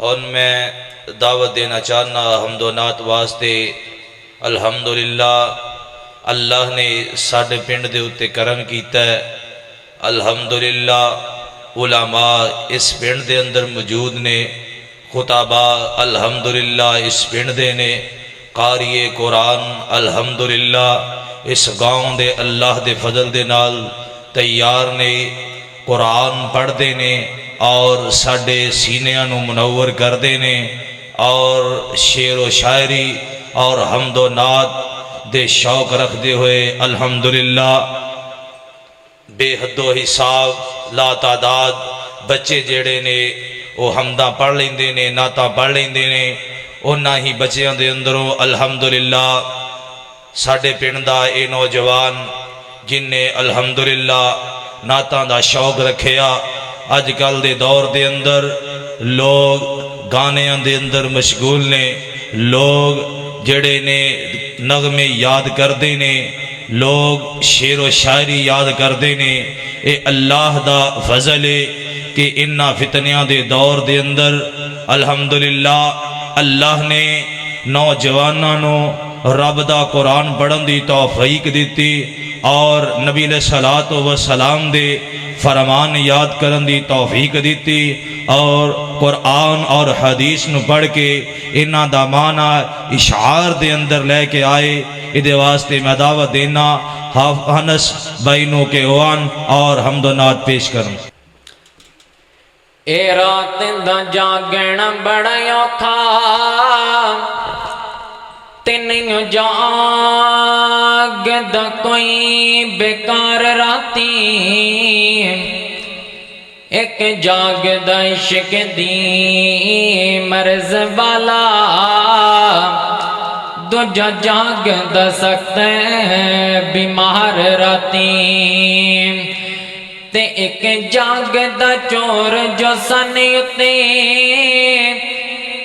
اور میں دعوت دینا چاہنا حمد و نعت واسطے الحمدللہ اللہ نے ساڈے پنڈ دے اتے کرم کیتا ہے۔ الحمدللہ علماء اس پنڈ دے اندر موجود نے، خطباء الحمدللہ اس پنڈ دے نے، قاری قرآن الحمدللہ اس گاؤں دے اللہ دے فضل دے نال تیار نے، قرآن پڑھ دے نے اور ساڈے سینیاں نو منور کر دے نے، اور شعر و شاعری اور حمد و نعت دے شوق رکھ دے ہوئے الحمدللہ بے حد و حساب لا تعداد بچے جڑے نے وہ حمداں پڑھ لیندے نے، نعتاں پڑھ لیندے نے۔ انہاں ہی بچیاں دے اندروں الحمدللہ ساڈے پنڈ دا اے نوجوان جن نے الحمدللہ نعتاں دا شوق رکھیا۔ اج کل دے دور دے اندر لوگ گانیاں دے اندر مشغول نے، لوگ جڑے نے نغمے یاد کردے نے، لوگ شعر و شاعری یاد کردے نے۔ اے اللہ دا فضل ہے کہ انہاں فتنیاں دے دور دے اندر الحمدللہ اللہ نے نوجواناں نو رب دا قرآن پڑھن دی توفیق دیتی اور نبی علیہ الصلوۃ والسلام دے فرمان یاد کرن دی توفیق دیتی، اور قرآن اور حدیث نو پڑھ کے انہاں دا معنی اشعار دے اندر لے کے آئے۔ ادھے واسطے میں دعوت دینا انس بینوں کے اوان اور حمد و نعت پیش کروں۔ اے رات دا جاگن بڑا اوکھا تے نہیں جاگدا کوئی بیکار راتی، ایک جاگدا عشق دی مرض والا، دوجا جاگدا سخت بیمار راتی، تے ایک جاگدا چور جو سنے اتے،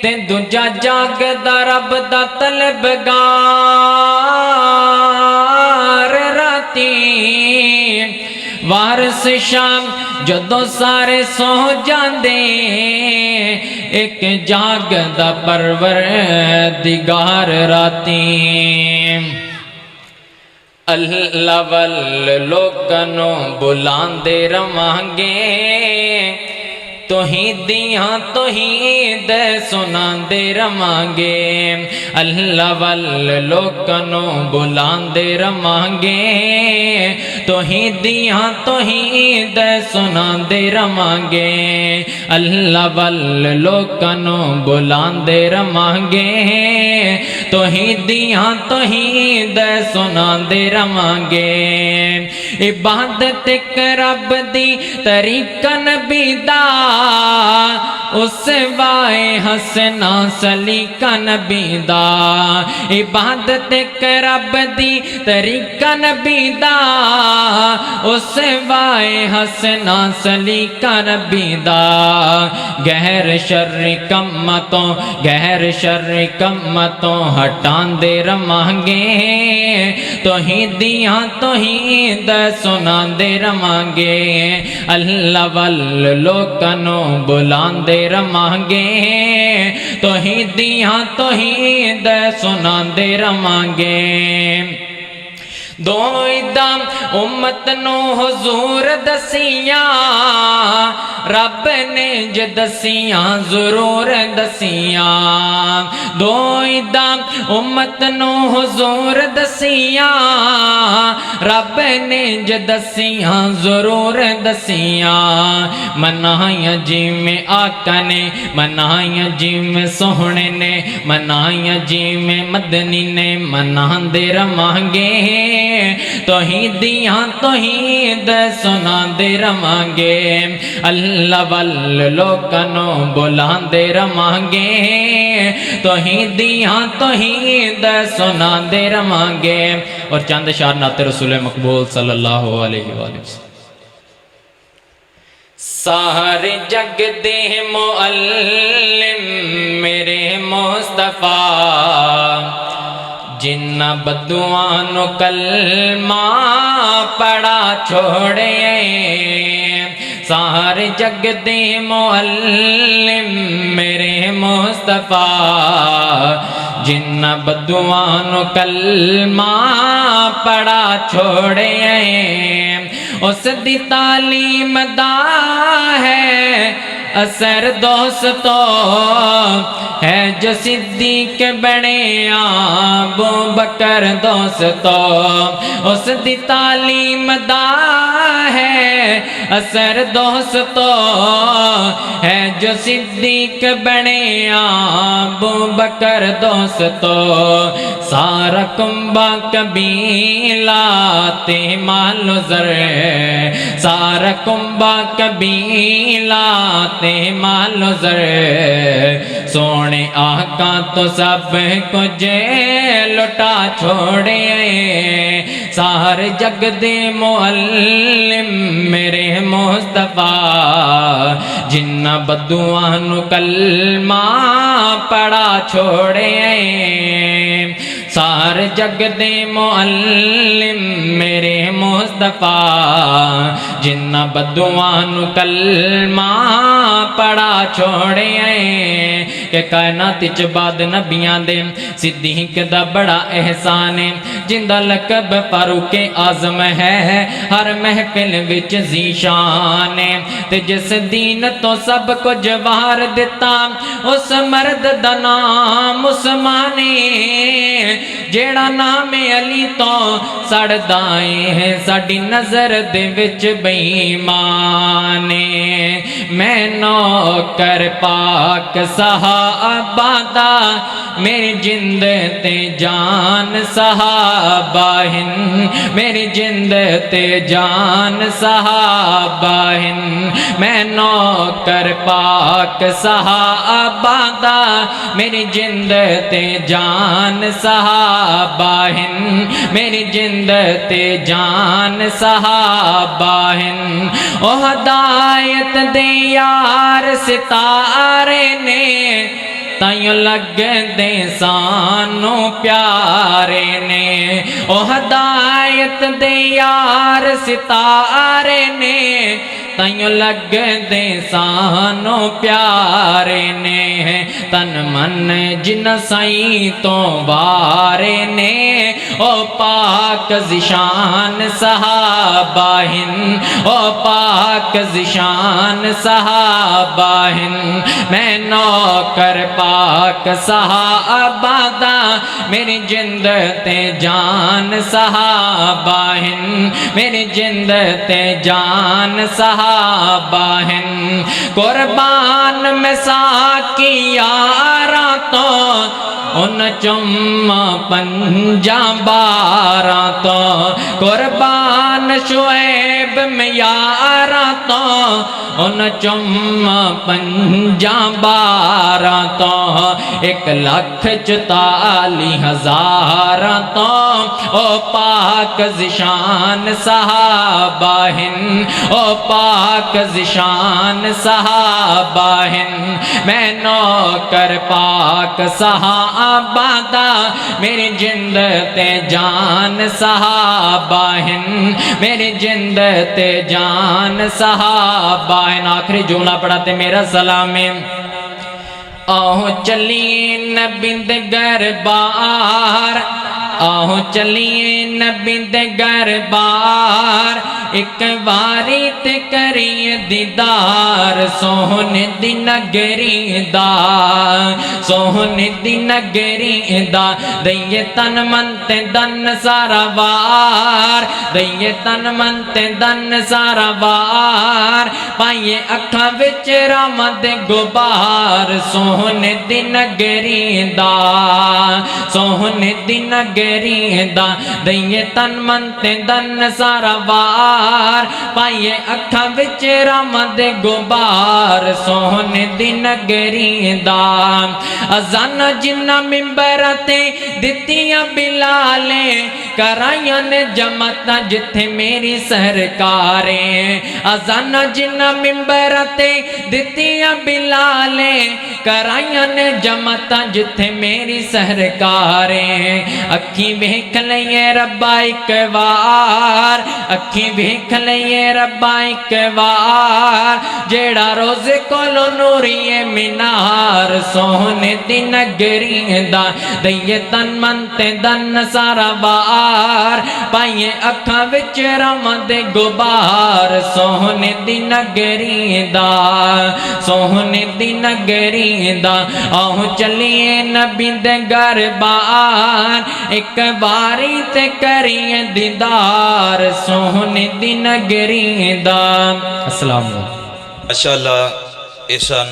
تے دوجا جاگدا رب دا طلبگار راتی۔ وارث شام جدوں سارے سو جاندے، ایک جاگدا پروردگار راتی۔ اللہ ول لوکاں بلاندے رواں گے، توحیدیاں توحید سناندے رواں گے۔ اللہ ول لوکاں بلاندے رواں گے، توحیدیاں توحید سناندے رواں گے۔ اللہ ول لوکاں بلاندے رواں گے، توحیدیاں توحید سناندے رواں گے۔ عبادت رب دی طریقہ نبی دا، اس وائے حسنا سلیقہ نبی دا۔ عبادت رب دی طریقہ نبی دا، اس وائے حسنا سلیقہ نبی دا۔ غیر شر کمتوں غیر شر کمتوں ہٹان دے رواں گے، توحیدیاں توحید سنان دے رواں گے۔ اللہ ول لوکاں بلاندے رواں گے، توحیدیاں توحید سنان دے رواں گے۔ دو عیداں امت نو حضور دسیاں، رب نے جو دسیاں ضرور دسیاں۔ دو عیداں امت نو حضور دسیاں، رب نے جو دسیاں ضرور دسیاں۔ منائیاں جی میں آقا نے، منائیاں جی میں سوہنے نے، منائیاں جی میں مدنی نے، مناندے رواں گے، توحیدیاں توحید سناندے رواں گے۔ اللہ ول لوکاں بلاندے رواں گے، توحیدیاں توحید سناندے رواں گے۔ اور چند اشعار نعت رسول مقبول صلی اللہ علیہ وآلہ وسلم۔ سارے جگ دے معلم میرے مصطفیٰ، جنہ بدعاں نو کلمہ پڑھا چھوڑے، سارے جگ دے معلم میرے مصطفیٰ جنہ بدعاں نو کلمہ پڑھا چھوڑے اس دی تعلیم دا ہے اثر دوستو ہے جو صدیق بنے ابو بکر دوستو اس دی تعلیم دا ہے اثر دوستو ہے جو صدیق بنے ابو بکر دوستو سارا کنبہ قبیلہ تے مال و زر سارا کنبہ قبیلہ تے مال و زر سونے آقا تو سب کچھ لٹا چھوڑے سارے جگ دے معلم میرے مصطفیٰ جنہ بدعاں نو کلمہ پڑھا چھوڑے سارے جگ دے معلم میرے مصطفیٰ جنہ بدعاں نو کلمہ پڑھا چھوڑے کہ کائنات وچ بعد نبیاں دے صدیق دا بڑا احسان ہے جندا لقب فاروق اعظم ہے ہر محفل وچ ذیشان ہے تے جس دین تو سب کچھ وار دتا اس مرد دا نام عثمان جیڑا نام علی تو سڑدا ہے ساڈی نظر دے وچ بے ایمان میں نوکر پاک صحابہ دا میری جند تے جان صحابہ ہن میری جند تے جان صحابہ ہن میں نوکر پاک صحابہ دا میری جند تے جان صحابہ ہن میری جند تے جان صحابہ ہن او ہدایت دے یار ستارے نے تائیوں لگ دے سانو پیارے نے او ہدایت دے یار ستارے نے تائیوں لگ دے سانو پیارے نے تن من جن سائی تو وارے نے او پاک ذیشان صحابہ ہن او پاک ذیشان صحابہ ہن میں نوکر پاک صحابہ دا میری جند تے جان صحابہ ہن میری جند تے جان صحابہ ہن قربان میں ساکی یاراں تو ان چما پنجا بارہ تو قربان شعیب میں یاراں تو ان چما پنجا بارہ تو 1,44,000 تو او پاک ذیشان صحابہ ہن او پاک ذیشان صحابہ ہن میں نوکر پاک صحابہ دا میری جند تے جان صحابہ ہن میری جند تے جان صحابہ ہن آخری جملہ پڑھاتے میرا سلام ہے آہو چلیے نبی دے گھر بار آہو چلیے نبی دے گھر بار ایک باری تے کریے دیدار سوہنے دی نگری دا سوہنے دی نگری دا دئیے تن من تے دن سارا وار دئیے تن من تے دن سارا وار پائیے اکھا وچ رحمت گبار سوہنے دی نگری دا سوہنے دی نگری دا دئیے تن من تے دن سارا وار پائیے اکھا وچ رحمت گبار سوہنے دی نگری دا اذان جنہ ممبر تے دتیاں بلالے کرائیاں نے جمعتا جتھے میری سرکاریں اذان جنہ ممبر تے دتیاں بلالے کرائیاں نے جمعتا جتھے میری سرکاریں اکھی بھیکھ لئیے ربا ایک وار اکھی بھیکھ لئیے ربا ایک وار جیڑا روزے کولو نوری مینار سونے دی نگری دا دئیے تن من تے دن سارا بار پائیے اکھاں وچ رحمت دے گبار سونے دی نگری دا سونے دی نگری دا آؤ چلیے نبی دے گھر بار ایک باری تے کریے دیدار سونے دی نگری دا السلام علیکم ماشاءاللہ احسان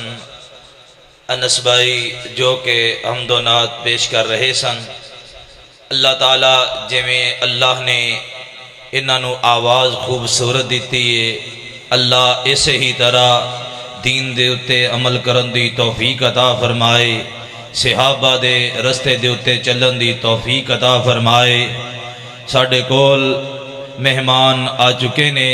انس بھائی جو کہ حمد و نعت پیش کر رہے سن اللہ تعالیٰ جویں اللہ نے انہوں آواز خوبصورت دیتی ہے اللہ اسے ہی طرح دین دے اتے عمل کرن دی توفیق عطا فرمائے صحابہ دے رستے دے اتے چلن دی توفیق عطا فرمائے ساڈے کول مہمان آ چکے نے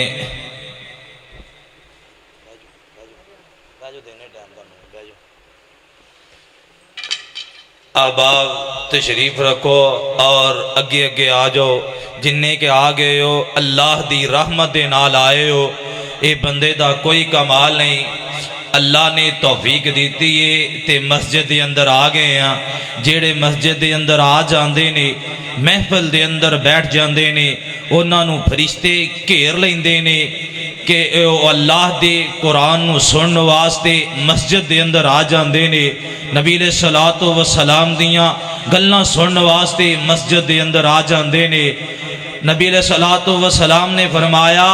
احباب تشریف رکھو اور اگے اگے آ جاؤ جننے کے آ گئے ہو اللہ دی رحمت دے نال آئے ہو اے بندے دا کوئی کمال نہیں اللہ نے توفیق دیتی ہے تے مسجد دے اندر آ گئے ہیں جیڑے مسجد دے اندر آ جاندے نے محفل دے اندر بیٹھ جاندے نے انہاں نو فرشتے گھیر لیندے نے کہ او اللہ دے قرآن نو سنن واسطے مسجد دے اندر آ جاندے نے نبی علیہ الصلوۃ والسلام دیاں گلاں سنن واسطے مسجد دے اندر آ جاندے نے نبی علیہ الصلوۃ والسلام نے فرمایا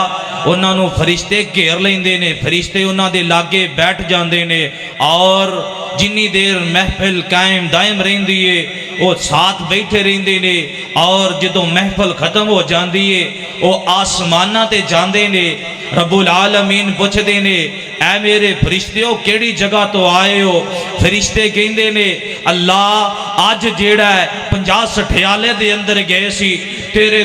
انہاں نو فرشتے گھیر لیندے نے فرشتے انہاں دے لاگے بیٹھ جاندے نے اور جنی دیر محفل قائم دائم رہندی ہے وہ ساتھ بیٹھے رہندے نے اور جدوں محفل ختم ہو جاندی ہے وہ آسماناں تے جاندے نے رب العالمین پوچھدے نے اے میرے فرشتیو کیڑی جگہ تو آئے ہو فرشتے کہندے نے اللہ آج جیڑا ہے 50-60 دے اندر گئے سی تیرے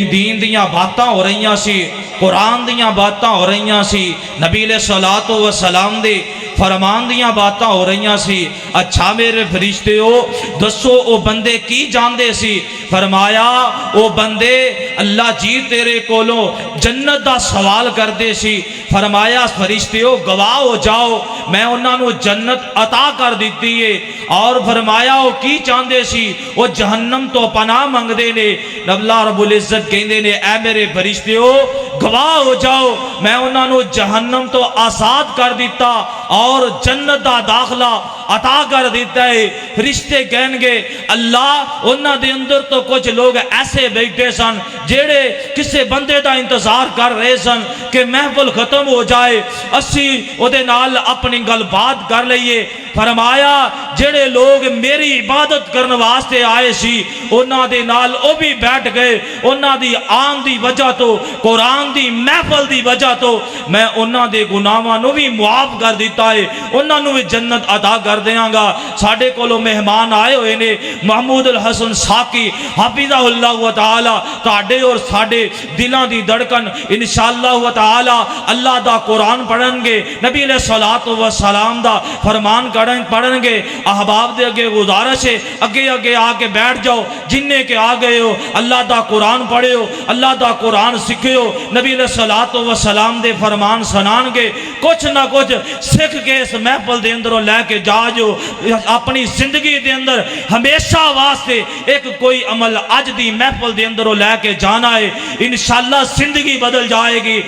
دین دیاں باتاں ہو رہیاں سی قرآن دیاں باتاں ہو رہیاں سی نبی علیہ الصلوۃ والسلام دے فرمان دیاں باتاں ہو رہیاں سی اچھا میرے فرشتے ہو دسو او بندے کی جاندے سی فرمایا او بندے اللہ جی تیرے کولوں جنت دا سوال کردے سی فرمایا فرشتے ہو گواہ ہو جاؤ میں انہاں نو جنت عطا کر دیتی ہے اور فرمایا او کی چاندے سی او جہنم تو پناہ منگ دے نے اللہ رب العزت کہندے نے اے میرے فرشتے ہو گواہ ہو جاؤ میں انہاں نو جہنم تو آزاد کر دیتا اور جنت دا داخلہ عطا کر دیتا ہے فرشتے کہیں گے اللہ انہاں دے اندر تو کچھ لوگ ایسے بیٹھے سن جیڑے کسے بندے دا انتظار کر رہے سن کہ محفل ختم ہو جائے اسی او دے نال اپنی گل بات کر لئیے فرمایا جڑے لوگ میری عبادت کرنے واسطے آئے سی انہاں دے نال او بھی بیٹھ گئے انہاں دی آن دی وجہ تو قرآن دی محفل دی وجہ تو میں انہاں دے گناہاں نو بھی معاف کر دیتا ہے انہاں نو بھی جنت عطا کر دیاں گا ساڈے کولوں مہمان آئے ہوئے نے محمود الحسن ساکی حفظہ اللہ تعالی تہاڈے اور ساڈے دلاں دی دھڑکن انشاءاللہ تعالی اللہ دا قرآن پڑھن گے نبی علیہ الصلوۃ والسلام دا فرمان پڑھن گے احباب دے اگے گزارش ہے اگے اگے آ کے بیٹھ جاؤ جننے کے آ گئے ہو اللہ دا قرآن پڑھے ہو اللہ دا قرآن سکھے ہو نبی علیہ الصلوۃ والسلام دے فرمان سنان گے کچھ نہ کچھ سکھ کے اس محفل دے اندروں لے کے جا جو اپنی زندگی دے اندر ہمیشہ واسطے ایک کوئی عمل اج دی محفل دے اندروں لے کے جانا ہے انشاءاللہ زندگی بدل جائے گی